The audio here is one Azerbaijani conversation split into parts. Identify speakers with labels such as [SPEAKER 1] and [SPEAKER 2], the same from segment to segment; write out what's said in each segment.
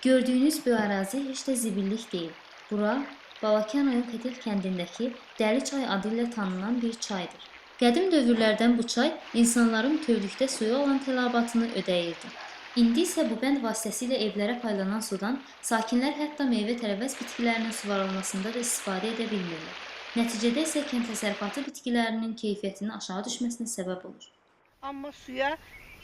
[SPEAKER 1] Gördüyünüz bu ərazi heç də zibillik deyil. Bura Balakənoyun Tetel kəndindəki Dəli çay adı ilə tanınan bir çaydır. Qədim dövrlərdən bu çay insanların bütövlükdə suya olan tələbatını ödəyirdi. İndi isə bu bənd vasitəsilə evlərə paylanan sudan sakinlər hətta meyvə-tərəvəz bitkilərinin suvarılmasında da istifadə edə bilmirlər. Nəticədə isə kənd təsərrüfatı bitkilərinin keyfiyyətinin aşağı düşməsinə səbəb olur.
[SPEAKER 2] Amma suya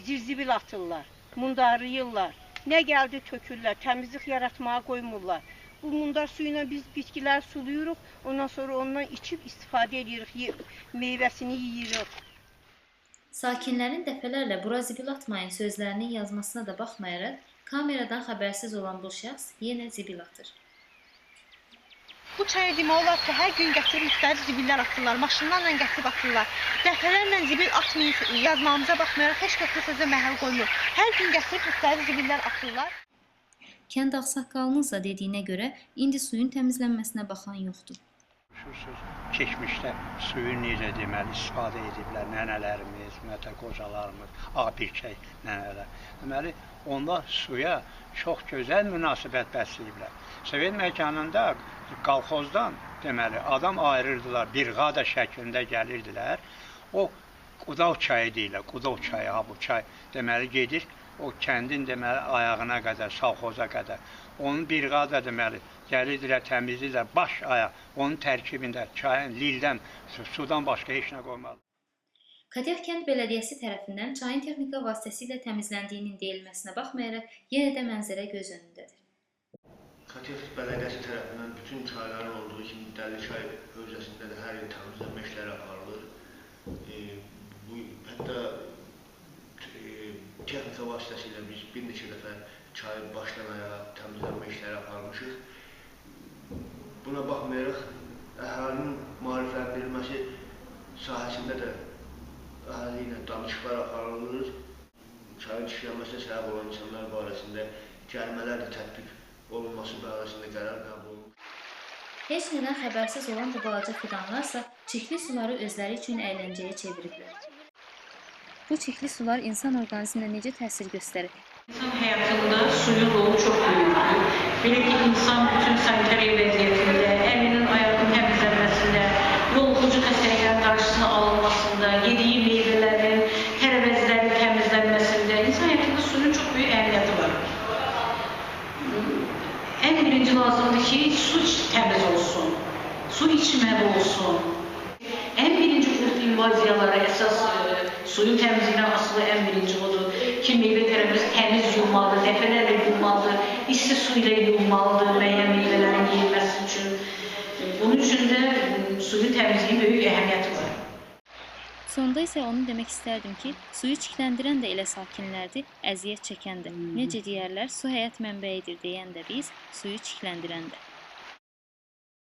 [SPEAKER 2] zirzibil atırlar, mundarlayırlar. Nə gəldi tökürlər, təmizlik yaratmağa qoymurlar. Bu mundar suyuna biz bitkilər suluyuruq, ondan sonra ondan içib istifadə edirik, meyvəsini yeyirik.
[SPEAKER 1] Sakinlərin dəfələrlə bura zibil atmayın sözlərinin yazmasına da baxmayaraq, kameradan xəbərsiz olan bu şəxs yenə zibil atır.
[SPEAKER 3] Bu çaya demək olar ki, hər gün gətirib üstəlik zibillər atırlar, maşınlarla gətirib atırlar. Dəfələrlə zibil atmayın yazmamıza baxmayaraq, heç kəs sözə məhəl qoymur. Hər gün gətirib üstəlik zibillər atırlar.
[SPEAKER 1] Kənd ağsaqqalınınsa dediyinə görə, indi suyun təmizlənməsinə baxan yoxdur.
[SPEAKER 4] Keçmişdə suyu necə deməli istifadə ediblər nənələrimiz, qocalarımız, ağbirçək nənələr. Deməli, onlar suya çox gözəl münasibət bəsləyiblər. Sovet məkanında qalxozdan deməli adam ayırırdılar, briqada şəklində gəlirdilər. O Qudov çayı deyirlər, Qudov çayı, ha bu çay deməli gedir. O kəndin deməli ayağına qədər, savxoza qədər. Onun briqada deməli gəlirdilər, təmizləyirlər baş ayaq. Onun tərkibində çayın, lildən, sudan başqa heç nə qoymalı.
[SPEAKER 1] Katef kənd bələdiyyəsi tərəfindən çayın texnika vasitəsilə təmizləndiyinin deyilməsinə baxmayaraq, yenə də mənzərə göz önündədir.
[SPEAKER 5] Katef bələdiyyəsi tərəfindən bütün çayların olduğu kimi Dəli çay hövzəsində də hər il təmizlənmə işləri aparılır. Hətta texnika vasitəsilə biz bir neçə dəfə çayı başdan ayağa təmizlənmə işləri aparmışıq. Buna baxmayaraq, əhalinin maarifləndirilməsi sahəsində də əhali ilə danışıqlar aparılır. Çayın çirklənməsinə səbəb olan insanlar barəsində cərimələr də tətbiq olunması barəsində qərar qəbul olunur.
[SPEAKER 1] Heç nədən xəbərsiz olan bu balaca fidanlarsa çirkli suları özləri üçün əyləncəyə çeviriblər. Bu çirkli sular insan orqanizminə necə təsir göstərir?
[SPEAKER 6] İnsan həyatında suyun rolu çox böyükdür. Belə ki, insan bütün sanitariya vəziyyətində, əlinin, ayağının təmizlənməsində, yoluxucu xəstəliklərin qarşısına alınmasında, yediyi meyvələrin, tərəvəzlərin təmizlənməsində insan həyatında suyun çox böyük əhəmiyyəti var. Ən birinci lazımdır ki, su təmiz olsun, su içməli olsun. Ən birinci qurd invaziyaları əsas suyun təmizliyinə asılı ən birinci odur ki, meyvə-tərəvəz təmiz yuyulmalıdır, dəfələrlə yuyulmalıdır, isti su ilə yuyulmalıdır müəyyən meyvələrin yeyilməsi üçün. Bunun üçün də suyun təmizliyin böyük əhəmiyyəti var.
[SPEAKER 1] Sonda isə onu demək istərdim ki, suyu çirkləndirən də elə sakinlərdir, əziyyət çəkən də. Necə deyərlər, su həyat mənbəyidir deyən də biz, suyu çirkləndirən də.